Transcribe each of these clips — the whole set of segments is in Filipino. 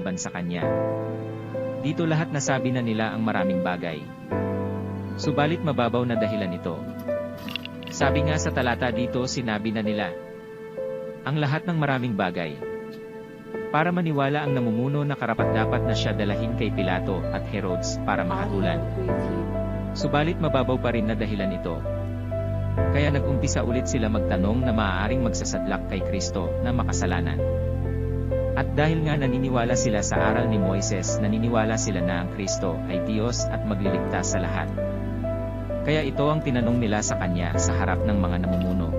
laban sa kanya. Dito lahat nasabi na nila ang maraming bagay. Subalit mababaw na dahilan ito. Sabi nga sa talata dito, sinabi na nila ang lahat ng maraming bagay. Para maniwala ang namumuno na karapat-dapat na siya dalahin kay Pilato at Herodes para mahatulan. Subalit mababaw pa rin na dahilan ito. Kaya nag-umpisa ulit sila magtanong na maaaring magsasadlak kay Kristo na makasalanan. At dahil nga naniniwala sila sa aral ni Moises, naniniwala sila na ang Kristo ay Diyos at magliligtas sa lahat. Kaya ito ang tinanong nila sa kanya sa harap ng mga namumuno.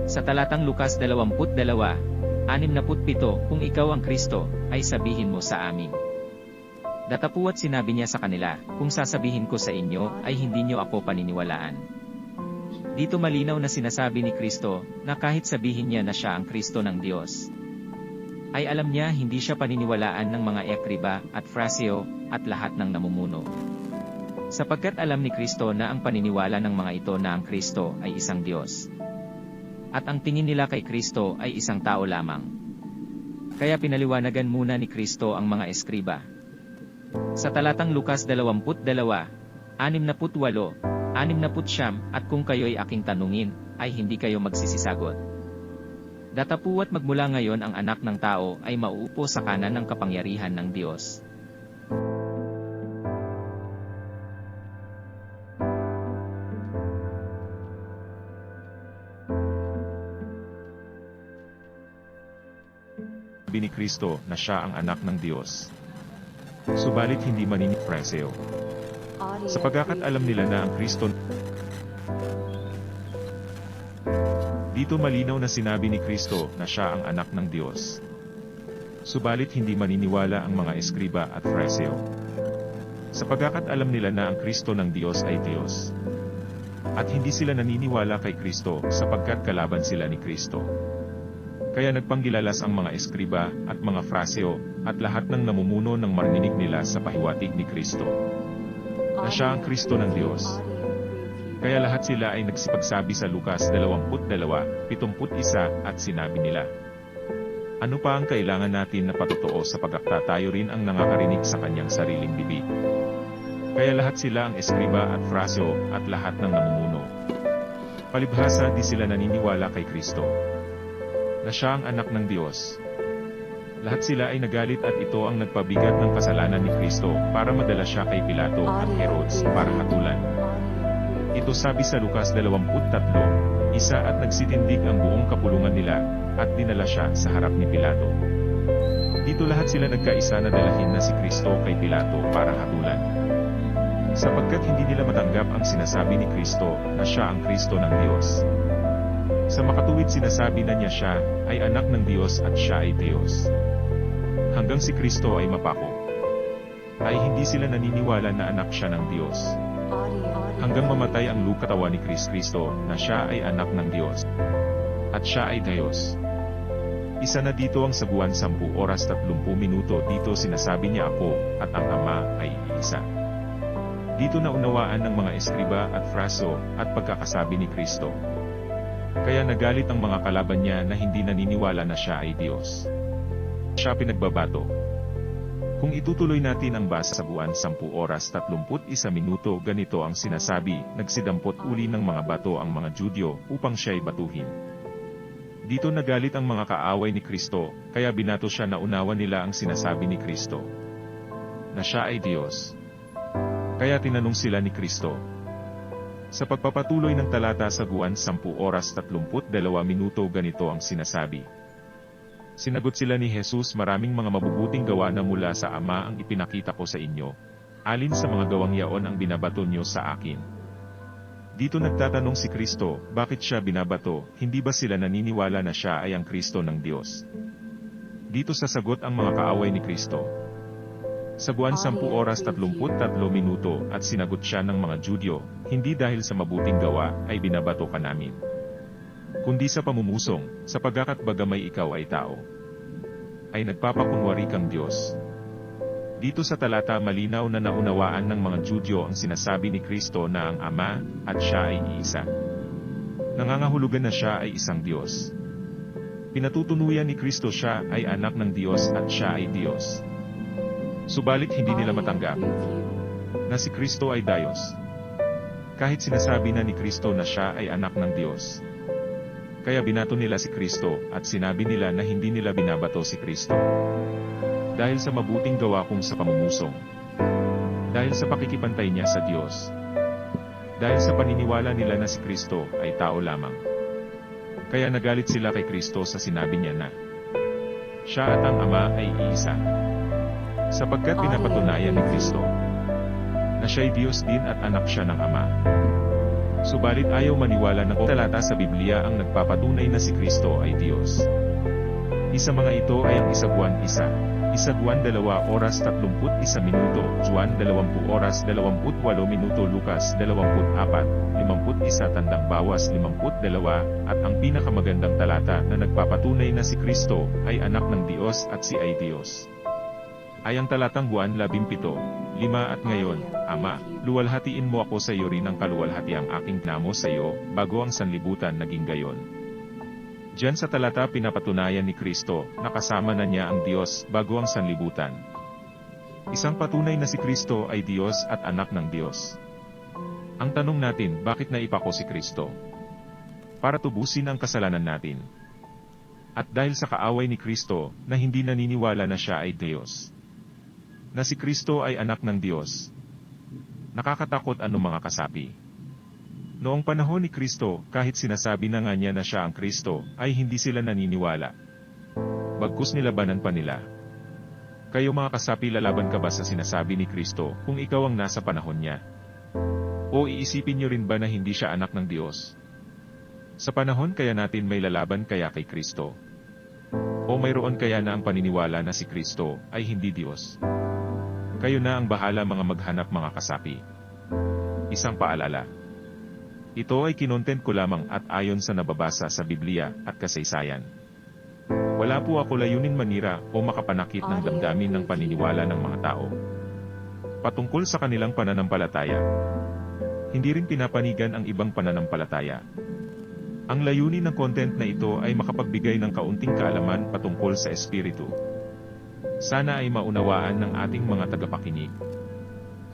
Sa talatang Lucas 22:67, kung ikaw ang Kristo, ay sabihin mo sa amin. Datapuat sinabi niya sa kanila, kung sasabihin ko sa inyo, ay hindi niyo ako paniniwalaan. Dito malinaw na sinasabi ni Kristo, na kahit sabihin niya na siya ang Kristo ng Diyos, ay alam niya hindi siya paniniwalaan ng mga Ekriba at Fraseo, at lahat ng namumuno. Sapagkat alam ni Kristo na ang paniniwala ng mga ito na ang Kristo ay isang Diyos. At ang tingin nila kay Kristo ay isang tao lamang. Kaya pinaliwanagan muna ni Kristo ang mga Eskriba. Sa talatang Lucas 22:68-69, at kung kayo'y aking tanungin, ay hindi kayo magsisisagot. Datapuat magmula ngayon ang anak ng tao ay mauupo sa kanan ng kapangyarihan ng Diyos. Ni Kristo na siya ang anak ng Diyos. Subalit hindi maninipresyo. Sapagkat alam nila na ang Kristo. Dito malinaw na sinabi ni Kristo na siya ang anak ng Diyos. Subalit hindi maniniwala ang mga Eskriba at Fariseo. Sapagkat alam nila na ang Kristo ng Diyos ay Diyos. At hindi sila naniniwala kay Kristo sapagkat kalaban sila ni Kristo. Kaya nagpanggilalas ang mga Eskriba at mga Fraseo at lahat ng namumuno ng marinig nila sa pahiwatig ni Kristo na siya ang Kristo ng Diyos. Kaya lahat sila ay nagsipagsabi sa Lucas 22:71 at sinabi nila, ano pa ang kailangan natin na patotoo sapagkat tayo rin ang nakakarinig sa kanyang sariling bibig. Kaya lahat sila ang Eskriba at Fraseo at lahat ng namumuno. Palibhasa di sila naniniwala kay Kristo na siya ang anak ng Diyos. Lahat sila ay nagalit at ito ang nagpabigat ng kasalanan ni Kristo para madala siya kay Pilato at Herodes para hatulan. Ito sabi sa Lucas 23:1 at nagsitindig ang buong kapulungan nila at dinala siya sa harap ni Pilato. Dito lahat sila nagkaisa na dalahin na si Kristo kay Pilato para hatulan. Sapagkat hindi nila matanggap ang sinasabi ni Kristo na siya ang Kristo ng Diyos. Sa makatuwid sinasabi na niya siya ay anak ng Diyos at siya ay Diyos. Hanggang si Kristo ay mapako, ay hindi sila naniniwala na anak siya ng Diyos. Hanggang mamatay ang katawan ni Kristo na siya ay anak ng Diyos. At siya ay Diyos. Isa na dito ang sabuan 10:30 dito sinasabi niya ako at ang Ama ay isa. Dito naunawaan ng mga Eskriba at Fraseo at pagkakasabi ni Kristo. Kaya nagalit ang mga kalaban niya na hindi naniniwala na siya ay Diyos. Siya pinagbabato. Kung itutuloy natin ang basa sa buwan 10:31, ganito ang sinasabi, nagsidampot uli ng mga bato ang mga Judyo upang siya'y batuhin. Dito nagalit ang mga kaaway ni Kristo, kaya binato siya na unawa nila ang sinasabi ni Kristo na siya ay Diyos. Kaya tinanong sila ni Kristo. Sa pagpapatuloy ng talata sa buwan 10:32, ganito ang sinasabi. Sinagot sila ni Jesus, maraming mga mabubuting gawa na mula sa Ama ang ipinakita ko sa inyo. Alin sa mga gawang yaon ang binabato niyo sa akin? Dito nagtatanong si Kristo, bakit siya binabato? Hindi ba sila naniniwala na siya ay ang Kristo ng Diyos? Dito sasagot ang mga kaaway ni Kristo. Sa buwan 10:33 at sinagot siya ng mga Judyo, hindi dahil sa mabuting gawa ay binabato ka namin, kundi sa pamumusom, sapagkat bagamay ikaw ay tao, ay nagpapakunwari kang Diyos. Dito sa talata malinaw na naunawaan ng mga Judyo ang sinasabi ni Kristo na ang Ama at siya ay iisa. Nangangahulugan na siya ay isang Diyos. Pinatutunuyan ni Kristo siya ay anak ng Diyos at siya ay Diyos. Subalit hindi nila matanggap na si Kristo ay Diyos. Kahit sinasabi na ni Kristo na siya ay anak ng Diyos. Kaya binato nila si Kristo at sinabi nila na hindi nila binabato si Kristo. Dahil sa mabuting gawa kong sa pamumusong. Dahil sa pakikipantay niya sa Diyos. Dahil sa paniniwala nila na si Kristo ay tao lamang. Kaya nagalit sila kay Kristo sa sinabi niya na siya at ang Ama ay iisa. Sapagkat pinapatunayan ni Kristo na siya'y Diyos din at anak siya ng Ama. Subalit ayaw maniwala na talata sa Biblia ang nagpapatunay na si Kristo ay Diyos. Isa mga ito ay ang 1 Juan 1. 1 Juan 2 oras 31 minuto, Juan 20 oras 28 minuto, Lucas 24, 51 tandang bawas 52, at ang pinakamagandang talata na nagpapatunay na si Kristo ay anak ng Diyos at si ay Diyos. Ay ang talatang Juan 17, 5 at ngayon, Ama, luwalhatiin mo ako sa iyo rin ang kaluwalhatiang aking namo sa iyo, bago ang sanlibutan naging gayon. Diyan sa talata pinapatunayan ni Kristo, na kasama na niya ang Diyos bago ang sanlibutan. Isang patunay na si Kristo ay Diyos at anak ng Diyos. Ang tanong natin, bakit naipako si Kristo? Para tubusin ang kasalanan natin. At dahil sa kaaway ni Kristo, na hindi naniniwala na siya ay Diyos. Na si Kristo ay anak ng Diyos. Nakakatakot ano mga kasapi. Noong panahon ni Kristo, kahit sinasabi na nga niya na siya ang Kristo, ay hindi sila naniniwala. Bagkus nilabanan pa nila. Kayo mga kasapi, lalaban ka ba sa sinasabi ni Kristo kung ikaw ang nasa panahon niya? O iisipin niyo rin ba na hindi siya anak ng Diyos? Sa panahon kaya natin may lalaban kaya kay Kristo? O mayroon kaya na ang paniniwala na si Kristo ay hindi Diyos? Kayo na ang bahala mga maghanap mga kasapi. Isang paalala. Ito ay kinontent ko lamang at ayon sa nababasa sa Biblia at kasaysayan. Wala po ako layunin manira o makapanakit ng damdamin ng paniniwala ng mga tao patungkol sa kanilang pananampalataya. Hindi rin pinapanigan ang ibang pananampalataya. Ang layunin ng content na ito ay makapagbigay ng kaunting kaalaman patungkol sa Espiritu. Sana ay maunawaan ng ating mga tagapakinig.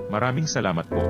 Maraming salamat po.